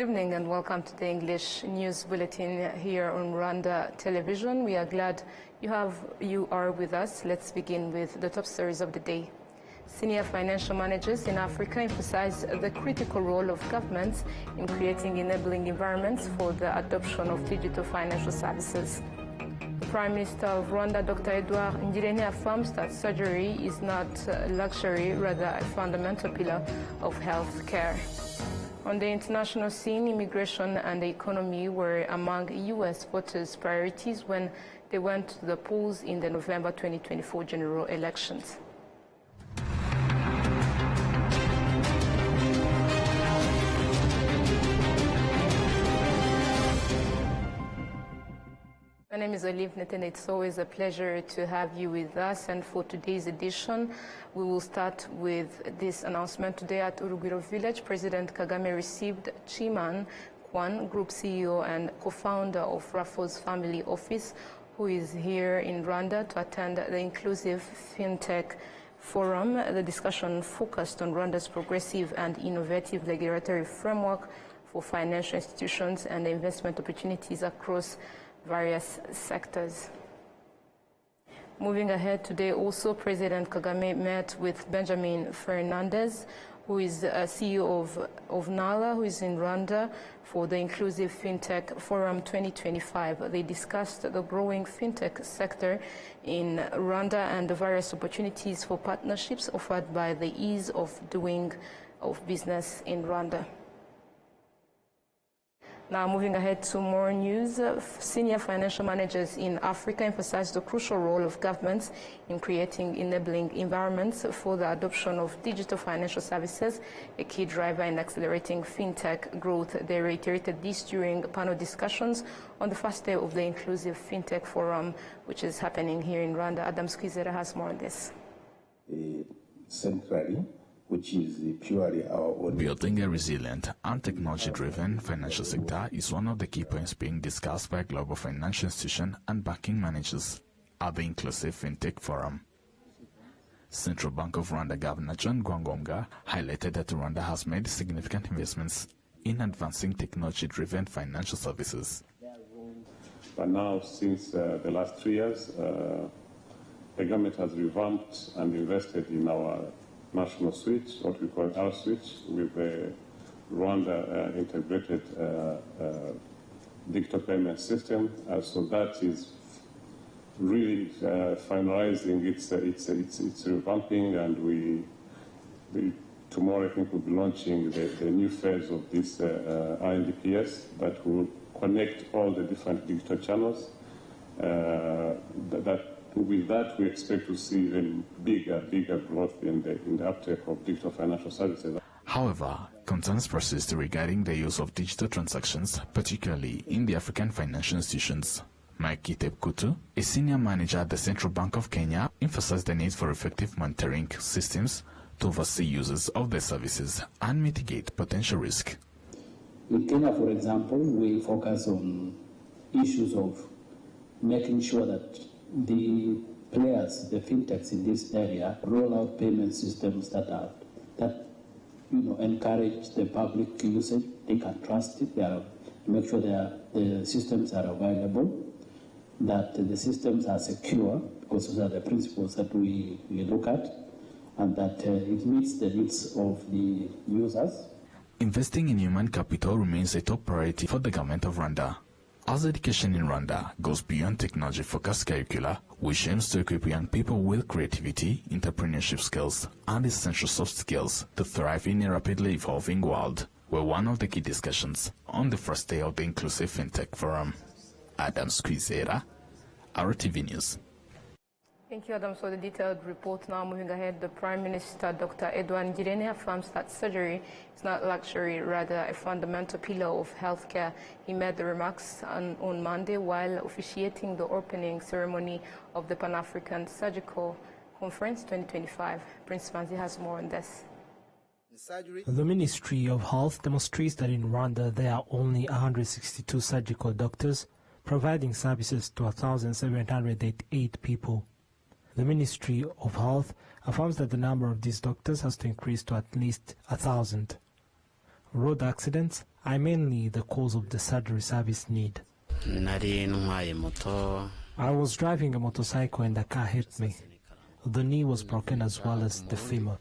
Good evening and welcome to the English News Bulletin here on Rwanda Television. We are glad you are with us. Let's begin with the top stories of the day. Senior financial managers in Africa emphasize the critical role of governments in creating enabling environments for the adoption of digital financial services. The Prime Minister of Rwanda, Dr. Edouard Ngirente, affirms that surgery is not a luxury, rather a fundamental pillar of health care. On the international scene, immigration and the economy were among U.S. voters' priorities when they went to the polls in the November 2024 general elections. My name is Olive Neten. It's always a pleasure to have you with us. And for today's edition, we will start with this announcement. Today at Urugwiro Village, President Kagame received Chiman Kwan, Group CEO and co-founder of Raffles Family Office, who is here in Rwanda to attend the Inclusive FinTech Forum. The discussion focused on Rwanda's progressive and innovative regulatory framework for financial institutions and the investment opportunities across various sectors. Moving ahead, today also President Kagame met with Benjamin Fernandez, who is CEO of NALA, who is in Rwanda, for the Inclusive FinTech Forum 2025. They discussed the growing FinTech sector in Rwanda and the various opportunities for partnerships offered by the ease of doing business in Rwanda. Now, moving ahead to more news, senior financial managers in Africa emphasized the crucial role of governments in creating enabling environments for the adoption of digital financial services, a key driver in accelerating fintech growth. They reiterated this during panel discussions on the first day of the Inclusive FinTech Forum, which is happening here in Rwanda. Adam Squizera has more on this. Centrally, which is purely our own. Building a resilient and technology-driven financial sector is one of the key points being discussed by global financial institutions and banking managers at the Inclusive FinTech Forum. Central Bank of Rwanda Governor John Rwangombwa highlighted that Rwanda has made significant investments in advancing technology-driven financial services. But now, since the last 3 years, the government has revamped and invested in our national switch, what we call our switch, with the Rwanda integrated digital payment system. So that is really finalizing its revamping, and tomorrow I think we'll be launching the new phase of this INDPS that will connect all the different digital channels. With that, we expect to see even bigger growth in the uptake of digital financial services. However, concerns persist regarding the use of digital transactions, particularly in the African financial institutions. Mike Kitepkutu, a senior manager at the Central Bank of Kenya, emphasized the need for effective monitoring systems to oversee users of the services and mitigate potential risk. In Kenya, for example, we focus on issues of making sure that the players, the fintechs in this area, roll out payment systems that encourage the public usage. They can trust it. Make sure the systems are available, that the systems are secure, because those are the principles that we look at, and that it meets the needs of the users. Investing in human capital remains a top priority for the government of Rwanda, as education in Rwanda goes beyond technology-focused curricula, which aims to equip young people with creativity, entrepreneurship skills, and essential soft skills to thrive in a rapidly evolving world, were one of the key discussions on the first day of the Inclusive FinTech Forum. Adam Squizera, RwandaTV News. Thank you, Adam, for the detailed report. Now, moving ahead, the Prime Minister, Dr. Edouard Ngirente, affirms that surgery is not luxury, rather a fundamental pillar of healthcare. He made the remarks on Monday while officiating the opening ceremony of the Pan-African Surgical Conference 2025. Prince Manzi has more on this. The Ministry of Health demonstrates that in Rwanda there are only 162 surgical doctors providing services to 1,788 people. The Ministry of Health affirms that the number of these doctors has to increase to at least 1,000. Road accidents are mainly the cause of the surgery service need. I was driving a motorcycle and the car hit me. The knee was broken as well as the femur.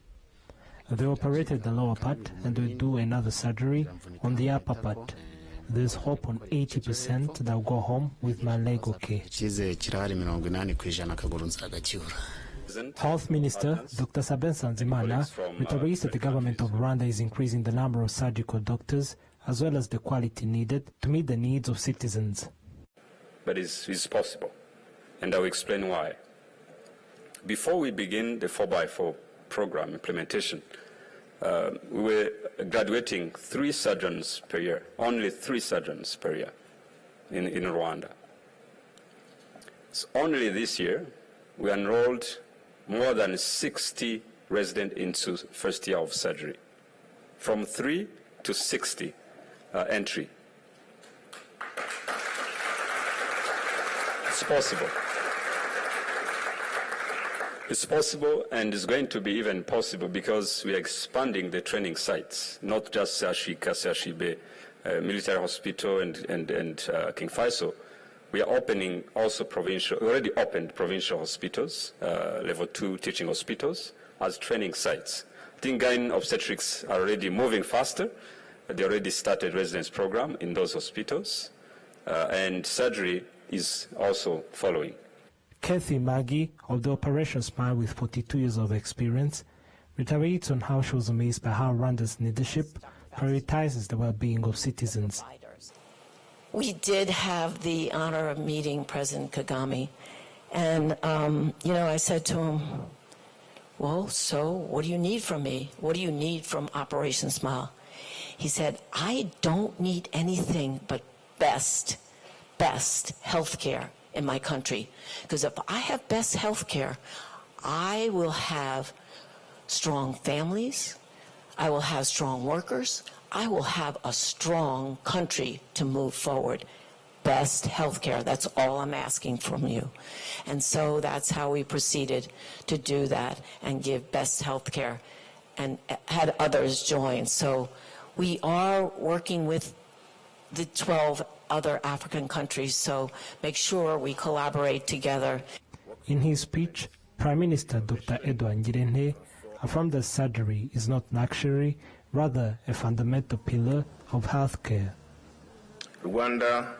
They operated the lower part and will do another surgery on the upper part. There's hope on 80% that I'll go home with my leg okay. Health Minister Dr. Saben Sanzimana reiterates that the government of Rwanda is increasing the number of surgical doctors as well as the quality needed to meet the needs of citizens. But it's possible, and I'll explain why. Before we begin the 4x4 program implementation, we were graduating 3 surgeons per year, only 3 surgeons per year in Rwanda. So only this year, we enrolled more than 60 residents into first year of surgery, from 3 to 60 entry. It's possible. It's possible, and it's going to be even possible because we are expanding the training sites, not just Ashika, Sashibe, Military Hospital and King Faisal. We are opening also already opened provincial hospitals, level 2 teaching hospitals as training sites. I think gyne obstetrics are already moving faster. They already started residence program in those hospitals, and surgery is also following. Kathy Maggie of the Operation Smile with 42 years of experience reiterates on how she was amazed by how Rwanda's leadership prioritizes the well-being of citizens. We did have the honor of meeting President Kagame, and I said to him, well, so what do you need from me? What do you need from Operation Smile? He said, I don't need anything but best health care in my country. Because if I have best health care, I will have strong families, I will have strong workers, I will have a strong country to move forward. Best health care, that's all I'm asking from you. And so that's how we proceeded to do that and give best health care and had others join. So we are working with the 12 other African countries, so make sure we collaborate together. In his speech, Prime Minister Dr. Edouard Ngirente affirmed that surgery is not luxury, rather a fundamental pillar of healthcare. Rwanda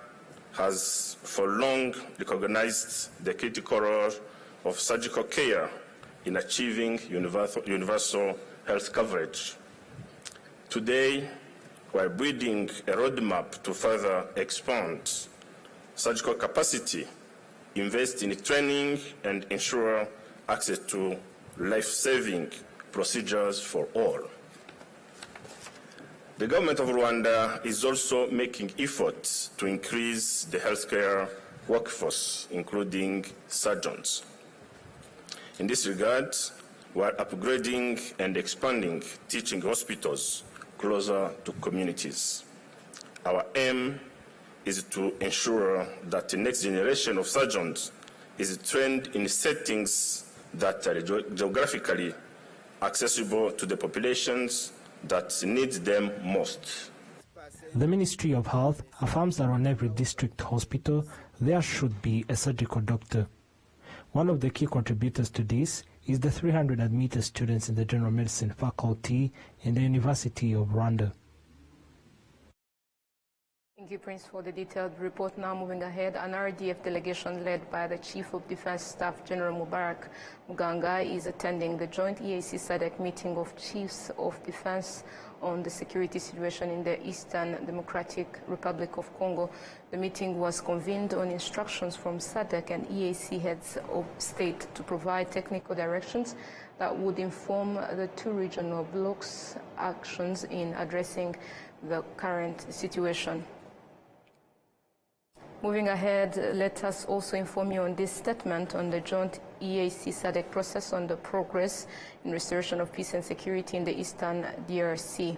has for long recognized the critical role of surgical care in achieving universal health coverage. Today, we are building a roadmap to further expand surgical capacity, invest in training, and ensure access to life-saving procedures for all. The government of Rwanda is also making efforts to increase the healthcare workforce, including surgeons. In this regard, we are upgrading and expanding teaching hospitals closer to communities. Our aim is to ensure that the next generation of surgeons is trained in settings that are geographically accessible to the populations that need them most. The Ministry of Health affirms that on every district hospital there should be a surgical doctor. One of the key contributors to this is the 300 admitted students in the General Medicine faculty in the University of Rwanda. Thank you, Prince, for the detailed report. Now moving ahead, an RDF delegation led by the Chief of Defense Staff General Mubarak Muganga is attending the joint EAC SADC meeting of Chiefs of Defense on the security situation in the Eastern Democratic Republic of Congo. The meeting was convened on instructions from SADC and EAC heads of state to provide technical directions that would inform the 2 regional blocs' actions in addressing the current situation. Moving ahead, let us also inform you on this statement on the joint EAC SADC process on the progress in restoration of peace and security in the Eastern DRC.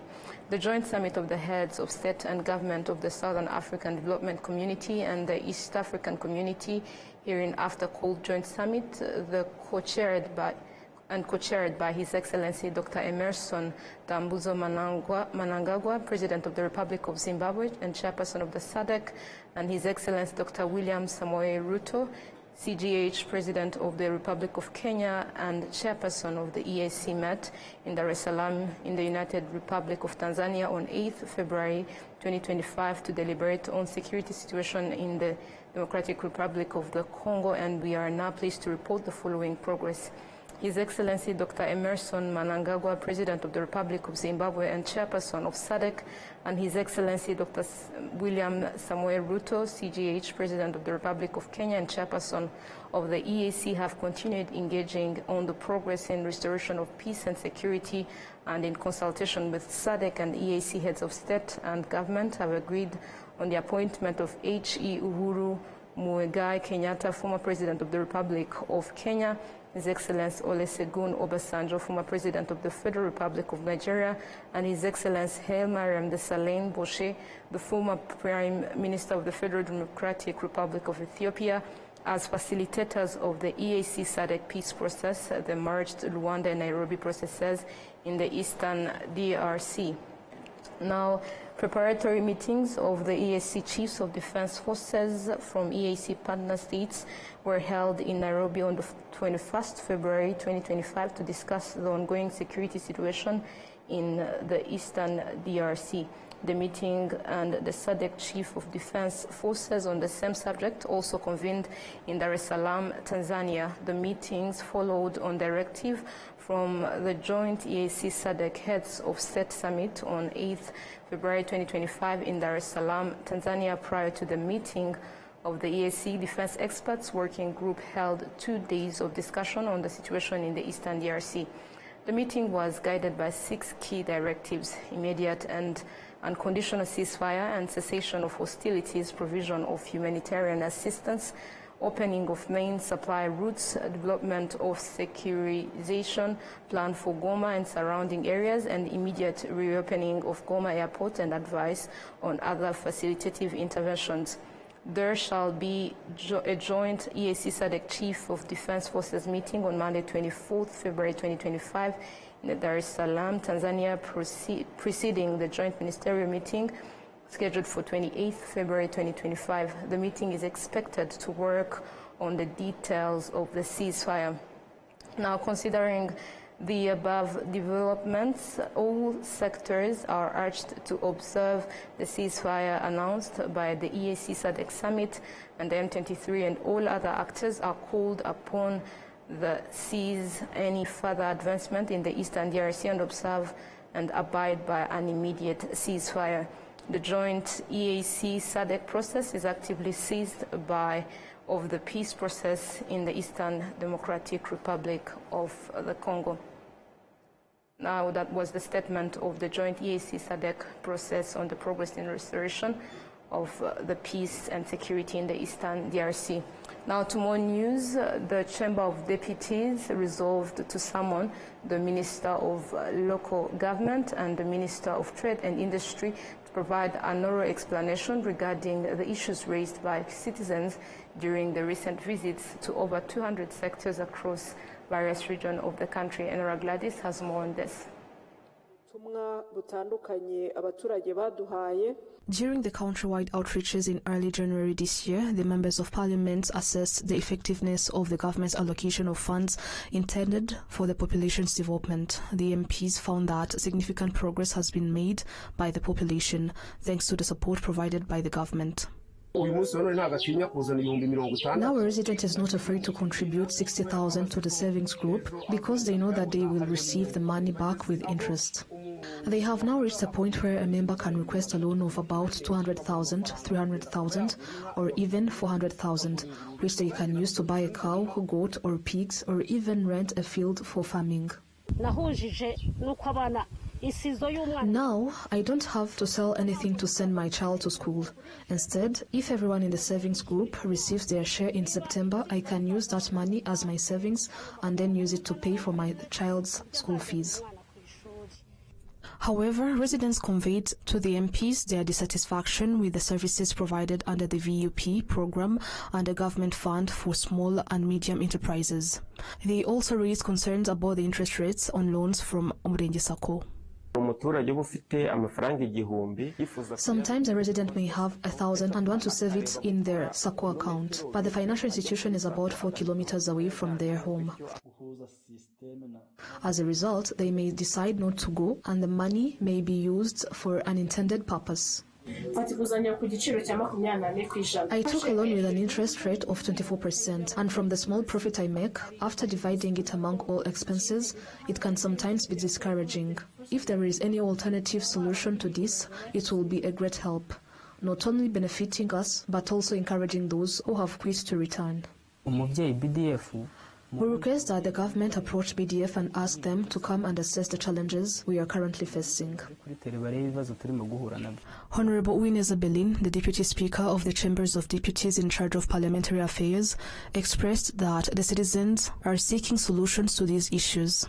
The joint summit of the heads of state and government of the Southern African Development Community and the East African Community, hereinafter called Joint Summit, the co-chaired by and co-chaired by His Excellency Dr. Emerson Dambuzo Mnangagwa, President of the Republic of Zimbabwe and Chairperson of the SADC, and His Excellency Dr. William Samoei Ruto, CGH, President of the Republic of Kenya and Chairperson of the EAC, met in Dar es Salaam in the United Republic of Tanzania on 8th February 2025 to deliberate on security situation in the Democratic Republic of the Congo, and we are now pleased to report the following progress. His Excellency Dr. Emerson Mnangagwa, President of the Republic of Zimbabwe and Chairperson of SADC, and His Excellency Dr. William Samoei Ruto, CGH, President of the Republic of Kenya and Chairperson of the EAC, have continued engaging on the progress in restoration of peace and security, and in consultation with SADC and EAC heads of state and government have agreed on the appointment of H.E. Uhuru Muigai Kenyatta, former President of the Republic of Kenya, His Excellency Olusegun Obasanjo, former President of the Federal Republic of Nigeria, and His Excellency Hailemariam Desalegn Boshe, the former Prime Minister of the Federal Democratic Republic of Ethiopia, as facilitators of the EAC SADC peace process, the merged Rwanda and Nairobi processes in the Eastern DRC. Now, preparatory meetings of the EAC Chiefs of Defense Forces from EAC partner states were held in Nairobi on the 21st February 2025 to discuss the ongoing security situation in the Eastern DRC. The meeting and the SADC Chief of Defense Forces on the same subject also convened in Dar es Salaam, Tanzania. The meetings followed on directive from the joint EAC SADC Heads of State Summit on 8th February 2025 in Dar es Salaam, Tanzania. Prior to the meeting of the EAC Defense Experts Working Group held 2 days of discussion on the situation in the Eastern DRC. The meeting was guided by 6 key directives: immediate and unconditional ceasefire and cessation of hostilities, provision of humanitarian assistance, opening of main supply routes, development of securitization plan for Goma and surrounding areas, and immediate reopening of Goma Airport, and advice on other facilitative interventions. There shall be a joint EAC SADC Chief of Defense Forces meeting on Monday, 24th February 2025 in Dar es Salaam, Tanzania, preceding the joint ministerial meeting scheduled for 28th February 2025. The meeting is expected to work on the details of the ceasefire. Now, considering the above developments, all sectors are urged to observe the ceasefire announced by the EAC SADC Summit and the M23, and all other actors are called upon to cease any further advancement in the Eastern DRC and observe and abide by an immediate ceasefire. The joint EAC SADC process is actively seized of the peace process in the Eastern Democratic Republic of the Congo. Now, that was the statement of the joint EAC SADC process on the progress in restoration of the peace and security in the Eastern DRC. Now to more news. The Chamber of Deputies resolved to summon the Minister of Local Government and the Minister of Trade and Industry to provide an oral explanation regarding the issues raised by citizens during the recent visits to over 200 sectors across various regions of the country. And Gladys has more on this. During the countrywide outreaches in early January this year, the members of parliament assessed the effectiveness of the government's allocation of funds intended for the population's development. The MPs found that significant progress has been made by the population thanks to the support provided by the government. Now a resident is not afraid to contribute 60,000 to the savings group because they know that they will receive the money back with interest. They have now reached a point where a member can request a loan of about 200,000, 300,000 or even 400,000, which they can use to buy a cow, goat or pigs, or even rent a field for farming. Now, I don't have to sell anything to send my child to school. Instead, if everyone in the savings group receives their share in September, I can use that money as my savings and then use it to pay for my child's school fees. However, residents conveyed to the MPs their dissatisfaction with the services provided under the VUP program and the government fund for small and medium enterprises. They also raised concerns about the interest rates on loans from Umurenge Sacco. Sometimes a resident may have 1,000 and want to save it in their Sacco account, but the financial institution is about 4 kilometers away from their home. As a result, they may decide not to go, and the money may be used for an intended purpose. I took a loan with an interest rate of 24%, and from the small profit I make, after dividing it among all expenses, it can sometimes be discouraging. If there is any alternative solution to this, it will be a great help, not only benefiting us, but also encouraging those who have quit to return. We request that the government approach BDF and ask them to come and assess the challenges we are currently facing. Honorable Wineza Belin, the Deputy Speaker of the Chambers of Deputies in charge of Parliamentary Affairs, expressed that the citizens are seeking solutions to these issues.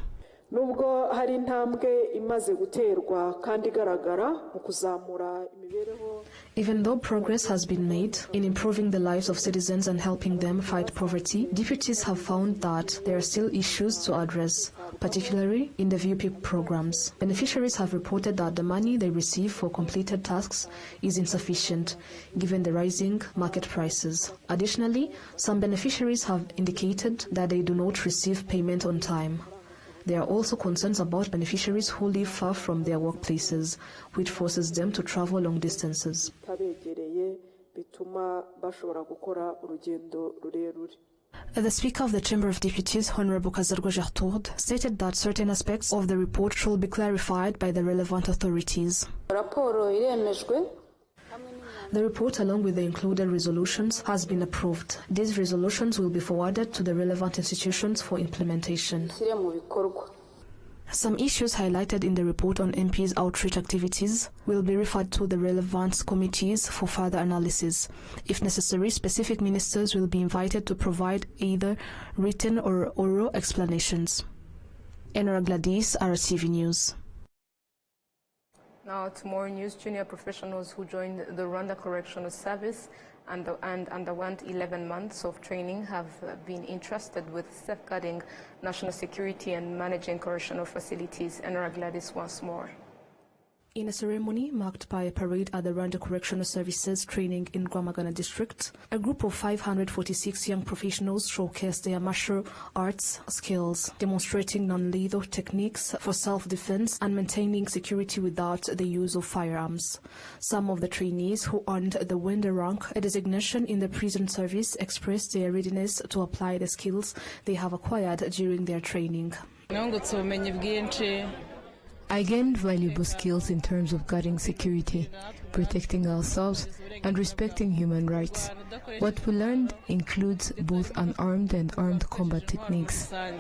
Nubwo hari intambwe imaze guterwa kandi igaragara mu kuzamura imibereho. Even though progress has been made in improving the lives of citizens and helping them fight poverty, deputies have found that there are still issues to address, particularly in the VUP programs. Beneficiaries have reported that the money they receive for completed tasks is insufficient, given the rising market prices. Additionally, some beneficiaries have indicated that they do not receive payment on time. There are also concerns about beneficiaries who live far from their workplaces, which forces them to travel long distances. The Speaker of the Chamber of Deputies, Honorable Kazarwa Gertrude, stated that certain aspects of the report should be clarified by the relevant authorities. The report, along with the included resolutions, has been approved. These resolutions will be forwarded to the relevant institutions for implementation. Some issues highlighted in the report on MPs' outreach activities will be referred to the relevant committees for further analysis. If necessary, specific ministers will be invited to provide either written or oral explanations. Enora Gladys, RwandaTV News. Now to more news. Junior professionals who joined the Rwanda Correctional Service and underwent 11 months of training have been entrusted with safeguarding national security and managing correctional facilities. Enora Gladys once more. In a ceremony marked by a parade at the Rwanda Correctional Services training in Rwamagana district, a group of 546 young professionals showcased their martial arts skills, demonstrating non-lethal techniques for self-defense and maintaining security without the use of firearms. Some of the trainees who earned the Wender rank, a designation in the prison service, expressed their readiness to apply the skills they have acquired during their training. I gained valuable skills in terms of guarding security, protecting ourselves, and respecting human rights. What we learned includes both unarmed and armed combat techniques. I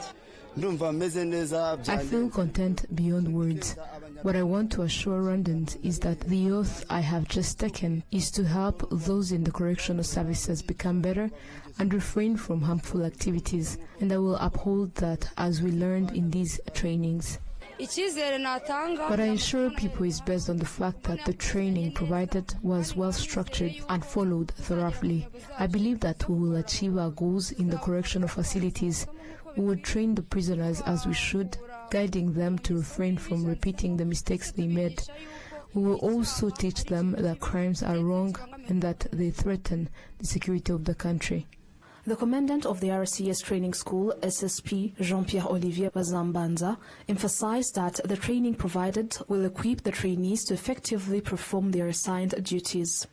feel content beyond words. What I want to assure Rwandans is that the oath I have just taken is to help those in the correctional services become better and refrain from harmful activities, and I will uphold that as we learned in these trainings. What I assure people is based on the fact that the training provided was well structured and followed thoroughly. I believe that we will achieve our goals in the correctional facilities. We will train the prisoners as we should, guiding them to refrain from repeating the mistakes they made. We will also teach them that crimes are wrong and that they threaten the security of the country. The commandant of the RCS training school, SSP Jean-Pierre Olivier Bazambanza, emphasized that the training provided will equip the trainees to effectively perform their assigned duties.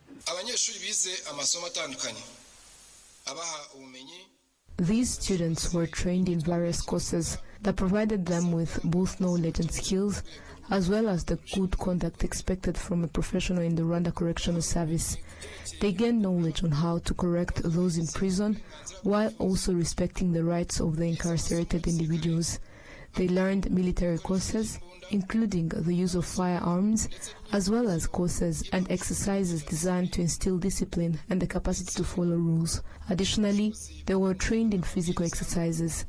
These students were trained in various courses that provided them with both knowledge and skills, as well as the good conduct expected from a professional in the Rwanda Correctional Service. They gained knowledge on how to correct those in prison, while also respecting the rights of the incarcerated individuals. They learned military courses, including the use of firearms, as well as courses and exercises designed to instill discipline and the capacity to follow rules. Additionally, they were trained in physical exercises.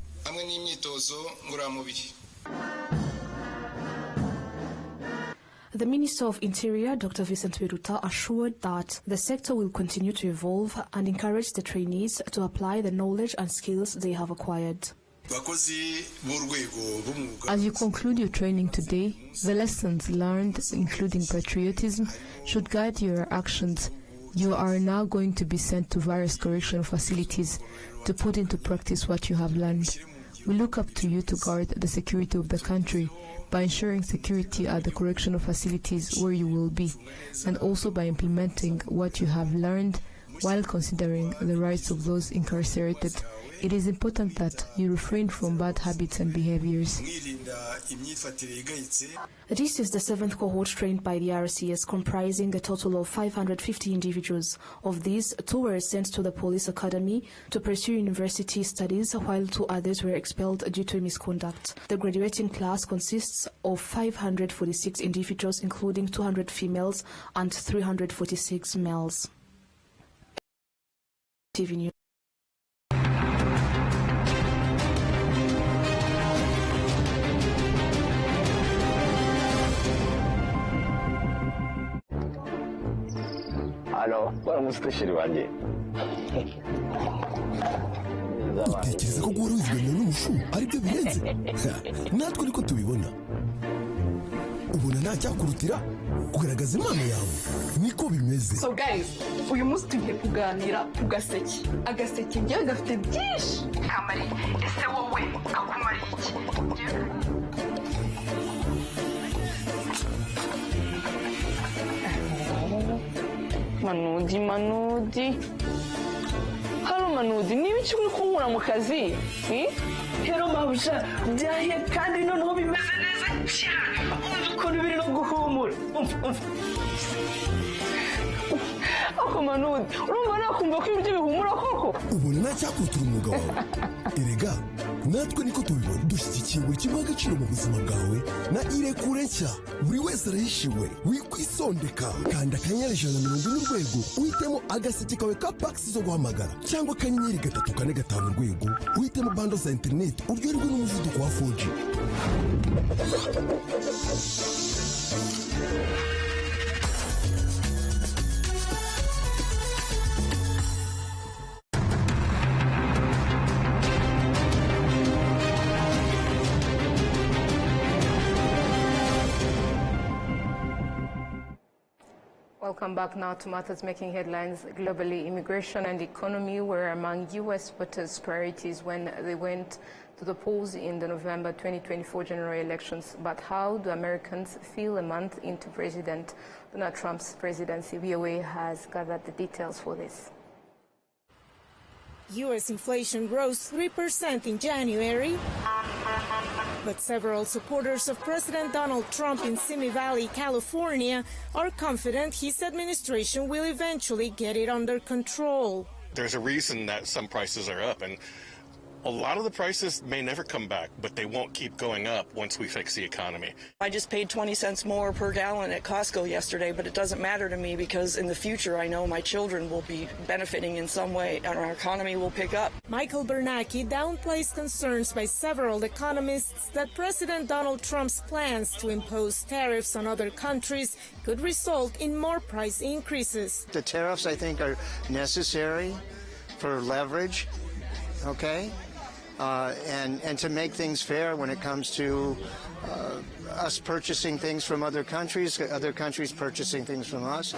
The Minister of Interior, Dr. Vincent Biruta, assured that the sector will continue to evolve and encourage the trainees to apply the knowledge and skills they have acquired. As you conclude your training today, the lessons learned, including patriotism, should guide your actions. You are now going to be sent to various correctional facilities to put into practice what you have learned. We look up to you to guard the security of the country by ensuring security at the correctional facilities where you will be, and also by implementing what you have learned while considering the rights of those incarcerated. It is important that you refrain from bad habits and behaviors. This is the 7th cohort trained by the RCS, comprising a total of 550 individuals. Of these, 2 were sent to the police academy to pursue university studies, while 2 others were expelled due to misconduct. The graduating class consists of 546 individuals, including 200 females and 346 males. TV News. Alo, baramutse shiri wanjye. Utekereza ko guhora wiziganya n'umushu aribyo birenze? Natwe niko tubibona. Ubona nta cyakurutira kugaragaza impano yawe. Niko bimeze. So guys, uyu munsi tugiye kuganira ku gaseke. Agaseke njyewe gafite byinshi. Kamari, ese wowe kakumariye iki? Manudi. Halo Manudi, niba iki uri kunkura mu kazi? Hero mabusha, byahiye kandi noneho bimeze neza cyane. Ukuntu biri no guhumura. Ako Manudi, urumva nakumva ko ibyo bihumura koko? Ubona nta cyakurutura umwuga wawe. Erega, natwe niko tubibona. Dushyigikiye buri kimwe agaciro mu buzima bwawe na irekure nshya. Buri wese arahishiwe, wikwisondeka. Kanda akanyenyeri 140 urwego, uhitemo agaseke kawe ka packs zo guhamagara, cyangwa akanyenyeri 345 urwego, uhitemo bando za internet uryoherwe n'umuvuduko wa 4G. Welcome back now to matters making headlines globally. Immigration and economy were among U.S. voters' priorities when they went to the polls in the November 2024 general elections. But how do Americans feel a month into President Donald Trump's presidency? VOA has gathered the details for this. U.S. inflation rose 3% in January, but several supporters of President Donald Trump in Simi Valley, California, are confident his administration will eventually get it under control. There's a reason that some prices are up, and a lot of the prices may never come back, but they won't keep going up once we fix the economy. I just paid 20 cents more per gallon at Costco yesterday, but it doesn't matter to me because in the future I know my children will be benefiting in some way and our economy will pick up. Michael Bernanke downplays concerns by several economists that President Donald Trump's plans to impose tariffs on other countries could result in more price increases. The tariffs, I think, are necessary for leverage, okay? And to make things fair when it comes to us purchasing things from other countries purchasing things from us.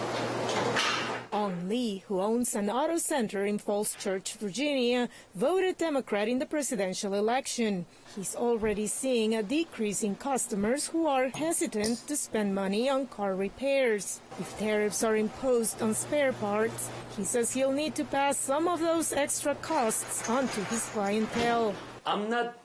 On Lee, who owns an auto center in Falls Church, Virginia, voted Democrat in the presidential election. He's already seeing a decrease in customers who are hesitant to spend money on car repairs. If tariffs are imposed on spare parts, he says he'll need to pass some of those extra costs on to his clientele. I'm not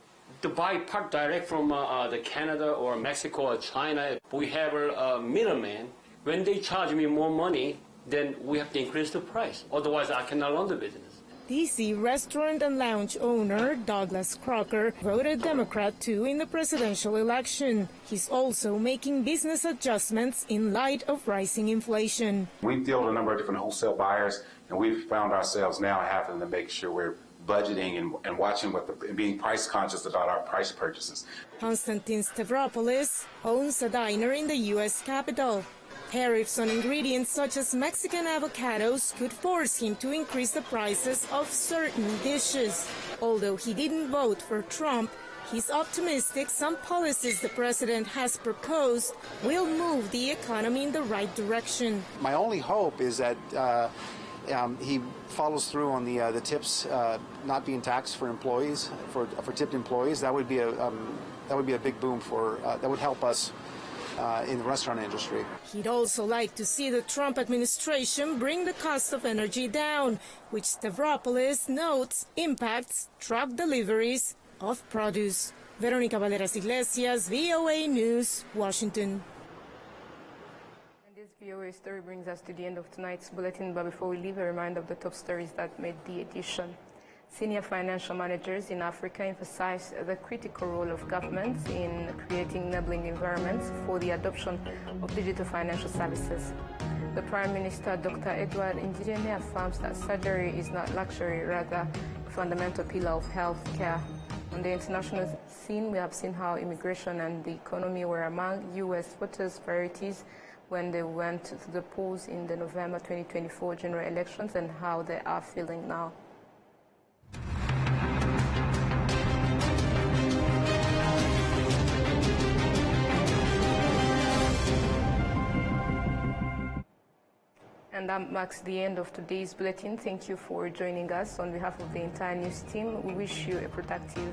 to buy part direct from the Canada or Mexico or China. We have a middleman. When they charge me more money, then we have to increase the price. Otherwise, I cannot run the business. D.C. restaurant and lounge owner Douglas Crocker voted Democrat too in the presidential election. He's also making business adjustments in light of rising inflation. We deal with a number of different wholesale buyers, and we've found ourselves now having to make sure we're budgeting and watching and being price conscious about our price purchases. Konstantin Stavropoulos owns a diner in the U.S. Capitol. Tariffs on ingredients such as Mexican avocados could force him to increase the prices of certain dishes. Although he didn't vote for Trump, he's optimistic some policies the president has proposed will move the economy in the right direction. My only hope is that he follows through on the tips not being taxed for employees, for tipped employees. That would be a big boom that would help us in the restaurant industry. He'd also like to see the Trump administration bring the cost of energy down, which Stavropoulos notes impacts truck deliveries of produce. Veronica Valeras Iglesias, VOA News, Washington. And this VOA story brings us to the end of tonight's bulletin, but before we leave, a reminder of the top stories that made the edition. Senior financial managers in Africa emphasize the critical role of governments in creating enabling environments for the adoption of digital financial services. The Prime Minister, Dr. Edward Ngirente, affirms that surgery is not luxury, rather a fundamental pillar of health care. On the international scene, we have seen how immigration and the economy were among U.S. voters' priorities when they went to the polls in the November 2024 general elections and how they are feeling now. And that marks the end of today's bulletin. Thank you for joining us. On behalf of the entire news team, we wish you a productive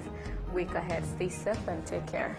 week ahead. Stay safe and take care.